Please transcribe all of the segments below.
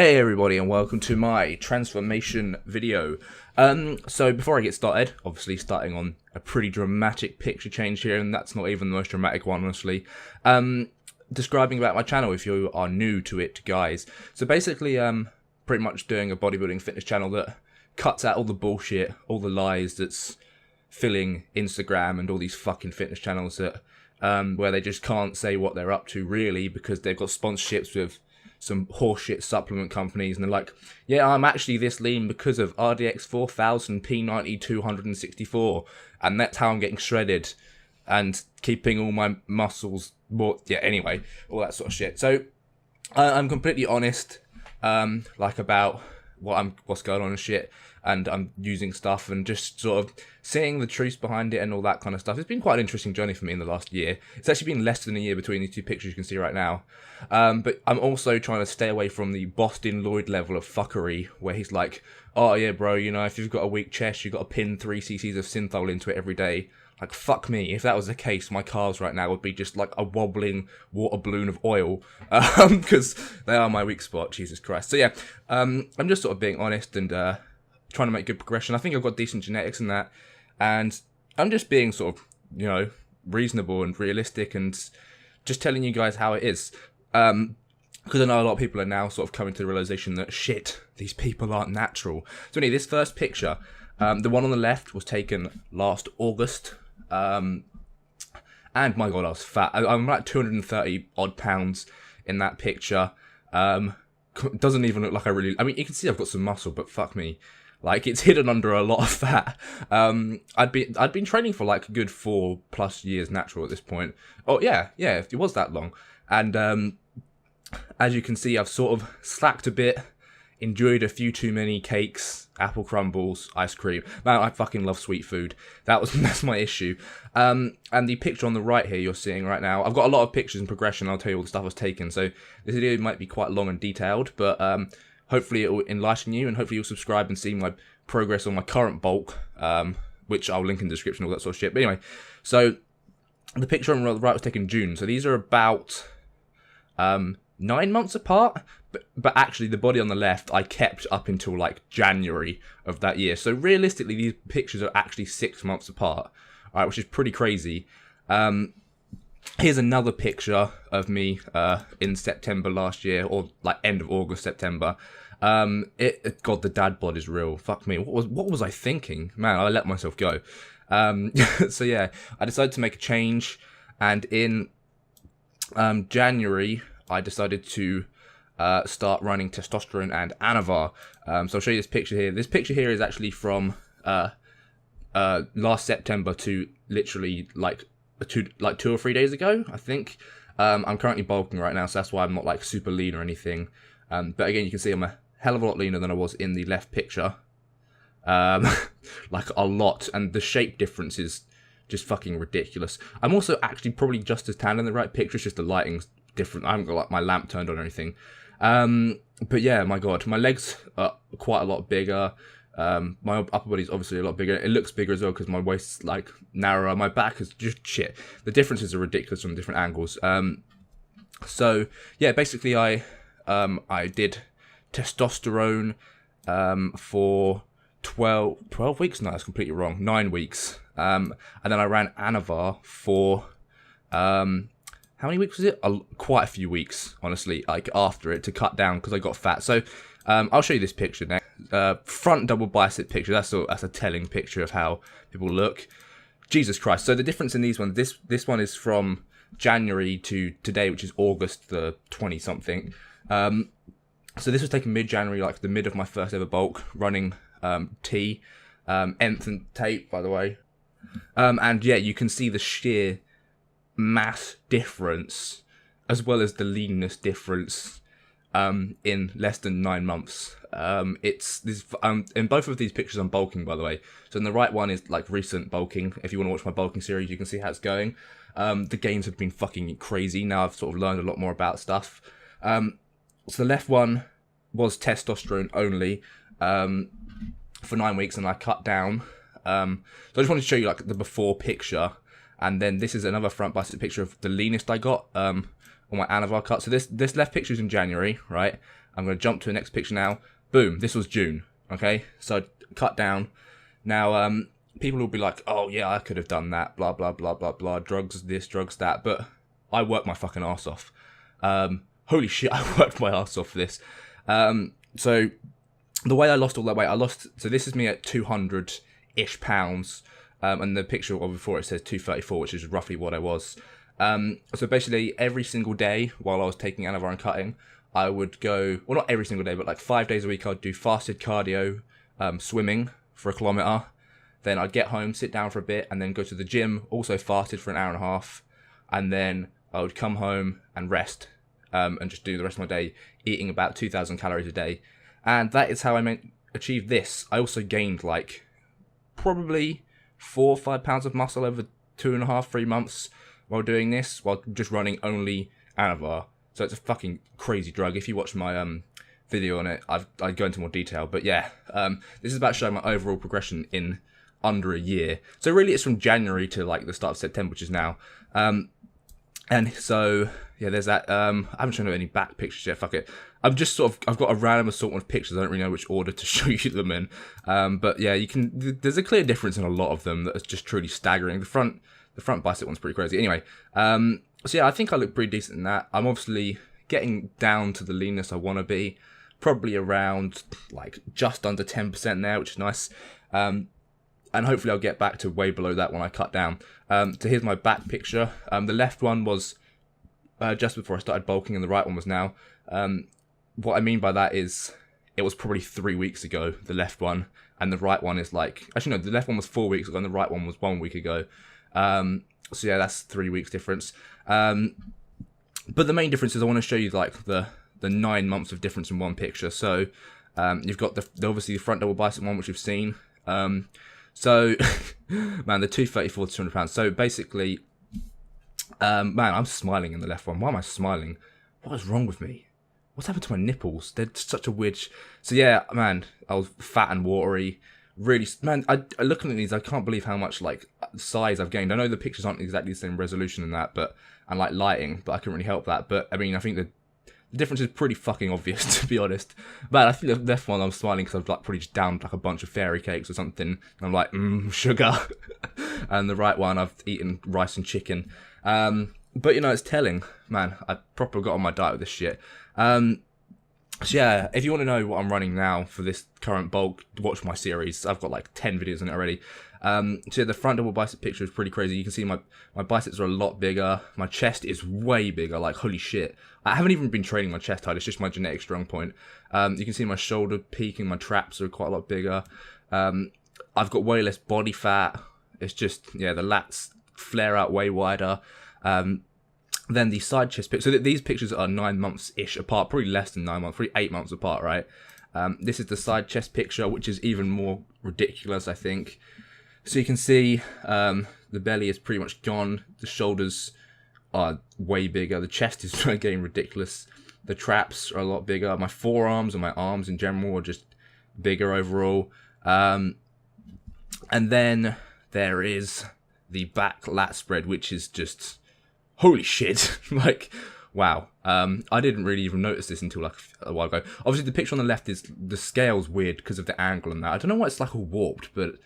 Hey everybody, and welcome to my transformation video. So before I get started, obviously starting on a pretty dramatic picture change here, and that's not even the most dramatic one, honestly. Describing about my channel if you are new to it, guys. So basically, pretty much doing a bodybuilding fitness channel that cuts out all the bullshit, all the lies that's filling Instagram and all these fucking fitness channels that where they just can't say what they're up to really because they've got sponsorships with some horseshit supplement companies, and they're like, yeah, I'm actually this lean because of RDX 4000 P90 264, and that's how I'm getting shredded and keeping all my muscles more. Yeah, anyway, all that sort of shit. So I'm completely honest, like about what's going on and shit, and I'm using stuff and just sort of seeing the truth behind it and all that kind of stuff. It's been quite an interesting journey for me in the last year. It's actually been less than a year between these two pictures you can see right now. But I'm also trying to stay away from the Boston Lloyd level of fuckery, where he's like, oh yeah, bro, you know, if you've got a weak chest, you've got to pin 3 cc's of synthol into it every day. Like, fuck me. If that was the case, my calves right now would be just like a wobbling water balloon of oil, because they are my weak spot, Jesus Christ. So yeah, I'm just sort of being honest and trying to make good progression. I think I've got decent genetics in that, and I'm just being sort of, you know, reasonable and realistic and just telling you guys how it is. Because I know a lot of people are now sort of coming to the realization that, shit, these people aren't natural. So anyway, this first picture, the one on the left was taken last August. And my god, I was fat. I'm like 230 odd pounds in that picture. Doesn't even look like I mean, you can see I've got some muscle, but fuck me, like, it's hidden under a lot of fat. I'd been training for like a good 4+ years natural at this point. Oh yeah, it was that long. And as you can see, I've sort of slacked a bit. Enjoyed a few too many cakes, apple crumbles, ice cream. Man, I fucking love sweet food. That's my issue. And the picture on the right here you're seeing right now, I've got a lot of pictures in progression. I'll tell you all the stuff I was taken. So this video might be quite long and detailed, but hopefully it will enlighten you, and hopefully you'll subscribe and see my progress on my current bulk, which I'll link in the description, all that sort of shit. But anyway, so the picture on the right was taken in June. So these are about 9 months apart. But actually, the body on the left, I kept up until, like, January of that year. So, realistically, these pictures are actually 6 months apart, all right, which is pretty crazy. Here's another picture of me in September last year, or, like, end of August, September. God, the dad bod is real. Fuck me. What was I thinking? Man, I let myself go. So, yeah, I decided to make a change. And in January, I decided to start running testosterone and anavar. So I'll show you this picture here. This picture here is actually from last September to literally like 2 or 3 days ago, I think. I'm currently bulking right now, so that's why I'm not like super lean or anything. But again, you can see I'm a hell of a lot leaner than I was in the left picture. Like a lot, and the shape difference is just fucking ridiculous. I'm also actually probably just as tan in the right picture, it's just the lighting's different. I haven't got like my lamp turned on or anything. But yeah, my god, my legs are quite a lot bigger. My upper body's obviously a lot bigger. It looks bigger as well because my waist's like narrower. My back is just shit. The differences are ridiculous from different angles. So yeah, basically I did testosterone for 12 weeks. No, that's completely wrong. 9 weeks. And then I ran anavar for how many weeks was it? Quite a few weeks, honestly, like after it, to cut down because I got fat. So I'll show you this picture now. Front double bicep picture. That's a telling picture of how people look. Jesus Christ. So the difference in these ones, this one is from January to today, which is August the 20-something. So this was taken mid-January, like the mid of my first ever bulk, running T, nth and tape, by the way. And yeah, you can see the sheer mass difference as well as the leanness difference in less than 9 months. It's this in both of these pictures I'm bulking, by the way. So in the right one is like recent bulking. If you want to watch my bulking series, you can see how it's going. The gains have been fucking crazy. Now I've sort of learned a lot more about stuff. So the left one was testosterone only for 9 weeks, and I cut down. So I just wanted to show you like the before picture. And then this is another front bicep picture of the leanest I got on my anavar cut. So this left picture is in January, right? I'm going to jump to the next picture now. Boom, this was June, okay? So I cut down. Now, people will be like, oh yeah, I could have done that, blah, blah, blah, blah, blah, drugs this, drugs that, but I worked my fucking ass off. Holy shit, I worked my ass off for this. So the way I lost all that weight, so this is me at 200-ish pounds, and the picture before it says 234, which is roughly what I was. So basically every single day while I was taking Anavar and cutting, I would go, well, not every single day, but like 5 days a week, I'd do fasted cardio, swimming for 1 kilometer. Then I'd get home, sit down for a bit, and then go to the gym, also fasted for 1.5 hours. And then I would come home and rest, and just do the rest of my day, eating about 2,000 calories a day. And that is how I achieved this. I also gained like probably 4 or 5 pounds of muscle over 2.5, 3 months while doing this, while just running only Anavar. So it's a fucking crazy drug. If you watch my video on it, I'd go into more detail. But yeah, this is about showing my overall progression in under a year. So really it's from January to like the start of September, which is now. And so yeah, there's that. I haven't shown you any back pictures yet. Fuck it. I've got a random assortment of pictures. I don't really know which order to show you them in. But yeah, there's a clear difference in a lot of them that is just truly staggering. The front bicep one's pretty crazy. Anyway, so yeah, I think I look pretty decent in that. I'm obviously getting down to the leanness I want to be. Probably around like just under 10% now, which is nice. And hopefully I'll get back to way below that when I cut down. So here's my back picture. The left one was just before I started bulking, and the right one was now. What I mean by that is it was probably 3 weeks ago, the left one, and the right one is like, actually no, the left one was 4 weeks ago and the right one was 1 week ago. So yeah, that's 3 weeks difference. But the main difference is I want to show you like the 9 months of difference in one picture. So you've got obviously the front double bicep one, which you've seen. So man, the 234 to 200 pounds. So basically, man, I'm smiling in the left one. Why am I smiling? What is wrong with me? What's happened to my nipples? They're such a weird... So yeah, man, I was fat and watery. Really, man, I looking at these, I can't believe how much like size I've gained. I know the pictures aren't exactly the same resolution in that, and like lighting, but I couldn't really help that. But I mean, I think the difference is pretty fucking obvious, to be honest. But I think the left one I'm smiling because I've like probably just downed like a bunch of fairy cakes or something, and I'm like, sugar. And the right one I've eaten rice and chicken. But you know, it's telling, man. I proper got on my diet with this shit. So yeah, if you want to know what I'm running now for this current bulk, watch my series. I've got like 10 videos on it already. So yeah, the front double bicep picture is pretty crazy. You can see my biceps are a lot bigger. My chest is way bigger, like holy shit. I haven't even been training my chest height, it's just my genetic strong point. You can see my shoulder peak and my traps are quite a lot bigger. I've got way less body fat. It's just, yeah, the lats flare out way wider. Then the side chest picture. So these pictures are 9 months-ish apart, probably less than 9 months, probably 8 months apart, right? This is the side chest picture, which is even more ridiculous, I think. So you can see the belly is pretty much gone. The shoulders are way bigger. The chest is getting ridiculous. The traps are a lot bigger. My forearms and my arms in general are just bigger overall. And then there is the back lat spread, which is just... holy shit. Like, wow. I didn't really even notice this until like a while ago. Obviously, the picture on the left is, the scale's weird because of the angle and that. I don't know why it's like all warped, but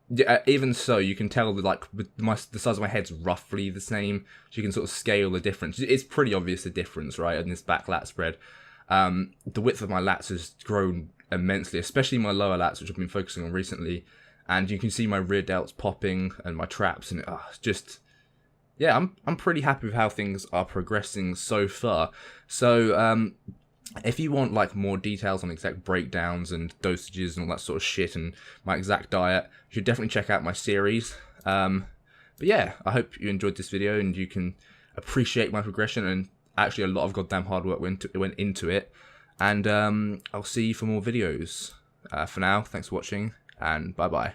yeah, even so, you can tell that like the size of my head's roughly the same. So you can sort of scale the difference. It's pretty obvious the difference, right, in this back lat spread. The width of my lats has grown immensely, especially my lower lats, which I've been focusing on recently. And you can see my rear delts popping and my traps, and it's just... yeah, I'm pretty happy with how things are progressing so far. So, if you want like more details on exact breakdowns and dosages and all that sort of shit and my exact diet, you should definitely check out my series. But yeah, I hope you enjoyed this video and you can appreciate my progression, and actually a lot of goddamn hard work went into it. And I'll see you for more videos. For now, thanks for watching, and bye-bye.